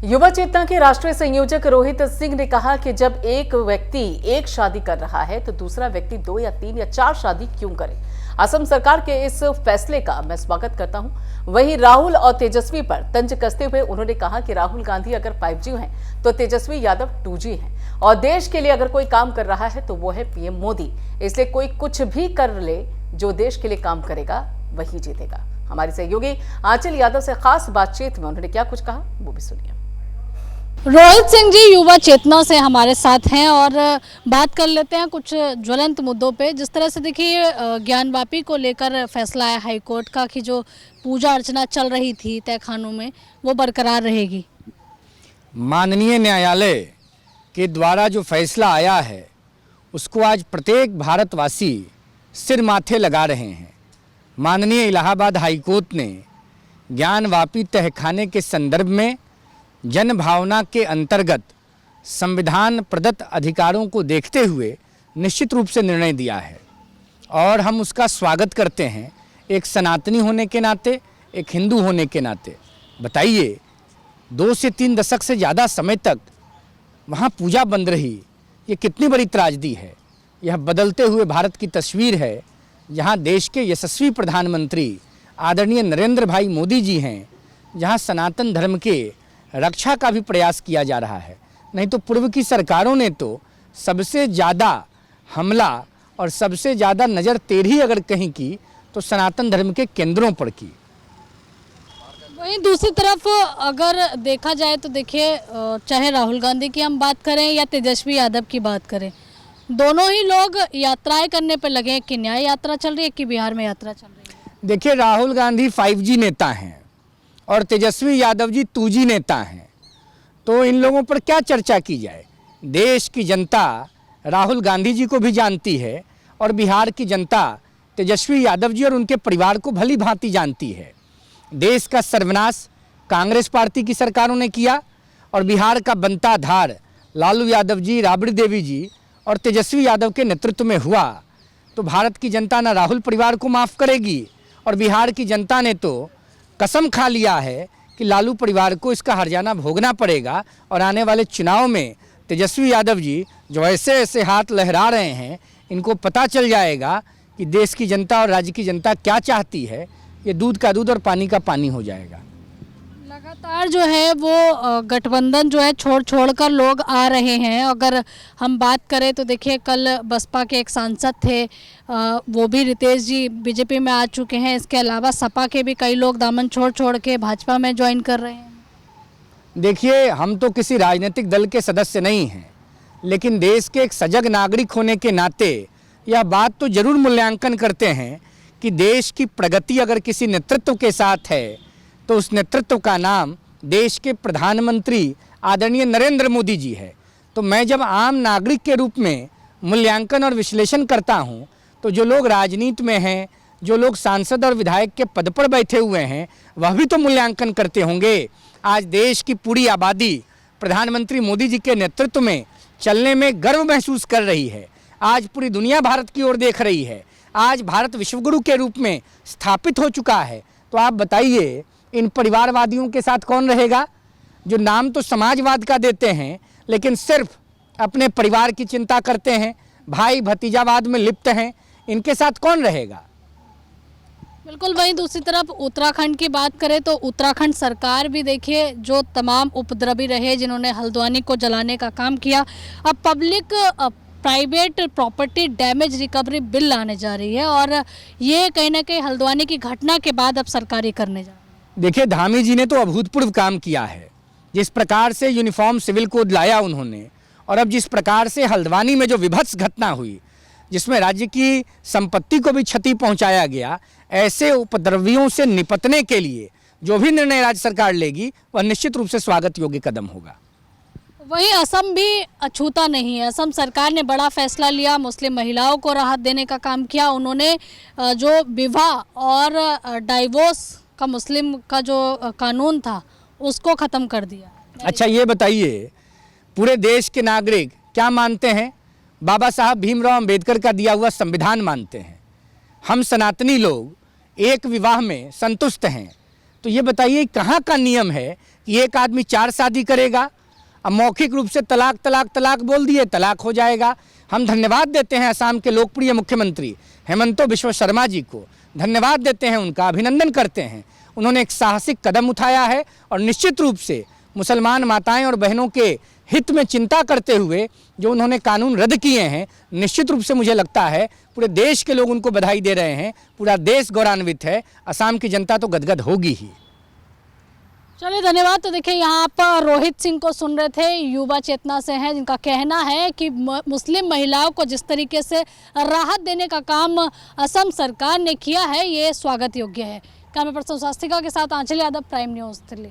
युवा चेतना के राष्ट्रीय संयोजक रोहित सिंह ने कहा कि जब एक व्यक्ति एक शादी कर रहा है तो दूसरा व्यक्ति 2 या 3 या 4 शादी क्यों करे। असम सरकार के इस फैसले का मैं स्वागत करता हूं। वहीं राहुल और तेजस्वी पर तंज कसते हुए उन्होंने कहा कि राहुल गांधी अगर 5G हैं तो तेजस्वी यादव 2G हैं और देश के लिए अगर कोई काम कर रहा है तो वो है पीएम मोदी। इसलिए कोई कुछ भी कर ले, जो देश के लिए काम करेगा वही जीतेगा। हमारे सहयोगी आंचल यादव से खास बातचीत में उन्होंने क्या कुछ कहा वो भी सुनिए। रोहित सिंह जी युवा चेतना से हमारे साथ हैं और बात कर लेते हैं कुछ ज्वलंत मुद्दों पे। जिस तरह से देखिए ज्ञानवापी को लेकर फैसला आया हाई कोर्ट का कि जो पूजा अर्चना चल रही थी तहखानों में वो बरकरार रहेगी। माननीय न्यायालय के द्वारा जो फैसला आया है उसको आज प्रत्येक भारतवासी सिर माथे लगा रहे हैं। माननीय इलाहाबाद हाई कोर्ट ने ज्ञानवापी तहखाने के संदर्भ में जन भावना के अंतर्गत संविधान प्रदत्त अधिकारों को देखते हुए निश्चित रूप से निर्णय दिया है और हम उसका स्वागत करते हैं। एक सनातनी होने के नाते, एक हिंदू होने के नाते बताइए 2 से 3 दशक से ज़्यादा समय तक वहाँ पूजा बंद रही, ये कितनी बड़ी त्रासदी है। यह बदलते हुए भारत की तस्वीर है जहाँ देश के यशस्वी प्रधानमंत्री आदरणीय नरेंद्र भाई मोदी जी हैं, जहाँ सनातन धर्म के रक्षा का भी प्रयास किया जा रहा है। नहीं तो पूर्व की सरकारों ने तो सबसे ज़्यादा हमला और सबसे ज़्यादा नज़र टेढ़ी अगर कहीं की तो सनातन धर्म के केंद्रों पर की। वहीं दूसरी तरफ अगर देखा जाए तो देखिए चाहे राहुल गांधी की हम बात करें या तेजस्वी यादव की बात करें, दोनों ही लोग यात्राएं करने पर लगे हैं। कि न्याय यात्रा चल रही है कि बिहार में यात्रा चल रही है। देखिए राहुल गांधी 5G नेता हैं और तेजस्वी यादव जी 2G नेता हैं, तो इन लोगों पर क्या चर्चा की जाए। देश की जनता राहुल गांधी जी को भी जानती है और बिहार की जनता तेजस्वी यादव जी और उनके परिवार को भली भांति जानती है। देश का सर्वनाश कांग्रेस पार्टी की सरकारों ने किया और बिहार का बनता धार लालू यादव जी, राबड़ी देवी जी और तेजस्वी यादव के नेतृत्व में हुआ। तो भारत की जनता ना राहुल परिवार को माफ़ करेगी और बिहार की जनता ने तो कसम खा लिया है कि लालू परिवार को इसका हर्जाना भोगना पड़ेगा। और आने वाले चुनाव में तेजस्वी यादव जी जो ऐसे ऐसे हाथ लहरा रहे हैं, इनको पता चल जाएगा कि देश की जनता और राज्य की जनता क्या चाहती है। ये दूध का दूध और पानी का पानी हो जाएगा। लगातार जो है वो गठबंधन जो है छोड़ कर लोग आ रहे हैं। अगर हम बात करें तो देखिए कल बसपा के एक सांसद थे, वो भी रितेश जी बीजेपी में आ चुके हैं। इसके अलावा सपा के भी कई लोग दामन छोड़ के भाजपा में ज्वाइन कर रहे हैं। देखिए हम तो किसी राजनीतिक दल के सदस्य नहीं हैं, लेकिन देश के एक सजग नागरिक होने के नाते यह बात तो जरूर मूल्यांकन करते हैं कि देश की प्रगति अगर किसी नेतृत्व के साथ है तो उस नेतृत्व का नाम देश के प्रधानमंत्री आदरणीय नरेंद्र मोदी जी है। तो मैं जब आम नागरिक के रूप में मूल्यांकन और विश्लेषण करता हूं, तो जो लोग राजनीति में हैं, जो लोग सांसद और विधायक के पद पर बैठे हुए हैं, वह भी तो मूल्यांकन करते होंगे। आज देश की पूरी आबादी प्रधानमंत्री मोदी जी के नेतृत्व में चलने में गर्व महसूस कर रही है। आज पूरी दुनिया भारत की ओर देख रही है। आज भारत विश्वगुरु के रूप में स्थापित हो चुका है। तो आप बताइए इन परिवारवादियों के साथ कौन रहेगा, जो नाम तो समाजवाद का देते हैं लेकिन सिर्फ अपने परिवार की चिंता करते हैं, भाई भतीजावाद में लिप्त हैं। इनके साथ कौन रहेगा। बिल्कुल। वहीं दूसरी तरफ उत्तराखंड की बात करें तो उत्तराखंड सरकार भी देखिए जो तमाम उपद्रवी रहे जिन्होंने हल्द्वानी को जलाने का काम किया, अब public private property damage recovery bill लाने जा रही है और ये कहीं ना कहीं हल्द्वानी की घटना के बाद अब सरकार ये करने जा रही है। देखिए धामी जी ने तो अभूतपूर्व काम किया है। जिस प्रकार से यूनिफॉर्म सिविल कोड लाया उन्होंने, और अब जिस प्रकार से हल्द्वानी में जो विभत्स घटना हुई जिसमें राज्य की संपत्ति को भी क्षति पहुंचाया गया, ऐसे उपद्रवियों से निपटने के लिए जो भी निर्णय राज्य सरकार लेगी वह निश्चित रूप से स्वागत योग्य कदम होगा। वहीं असम भी अछूता नहीं है। असम सरकार ने बड़ा फैसला लिया, मुस्लिम महिलाओं को राहत देने का काम किया। उन्होंने जो विवाह और डाइवोर्स का मुस्लिम का जो कानून था उसको ख़त्म कर दिया। अच्छा ये बताइए पूरे देश के नागरिक क्या मानते हैं। बाबा साहब भीमराव अंबेडकर का दिया हुआ संविधान मानते हैं। हम सनातनी लोग एक विवाह में संतुष्ट हैं। तो ये बताइए कहाँ का नियम है कि एक आदमी 4 शादी करेगा। अब मौखिक रूप से तलाक तलाक तलाक बोल दिए, तलाक हो जाएगा। हम धन्यवाद देते हैं असम के लोकप्रिय मुख्यमंत्री हेमंतो बिश्व शर्मा जी को, धन्यवाद देते हैं, उनका अभिनंदन करते हैं। उन्होंने एक साहसिक कदम उठाया है और निश्चित रूप से मुसलमान माताएं और बहनों के हित में चिंता करते हुए जो उन्होंने कानून रद्द किए हैं, निश्चित रूप से मुझे लगता है पूरे देश के लोग उनको बधाई दे रहे हैं, पूरा देश गौरवान्वित है, असम की जनता तो गदगद होगी ही। चलिए धन्यवाद। तो देखिए यहाँ आप रोहित सिंह को सुन रहे थे, युवा चेतना से हैं, जिनका कहना है कि मुस्लिम महिलाओं को जिस तरीके से राहत देने का काम असम सरकार ने किया है, ये स्वागत योग्य है। कैमरा पर्सन स्वास्तिका के साथ आंचल यादव, प्राइम न्यूज़ दिल्ली।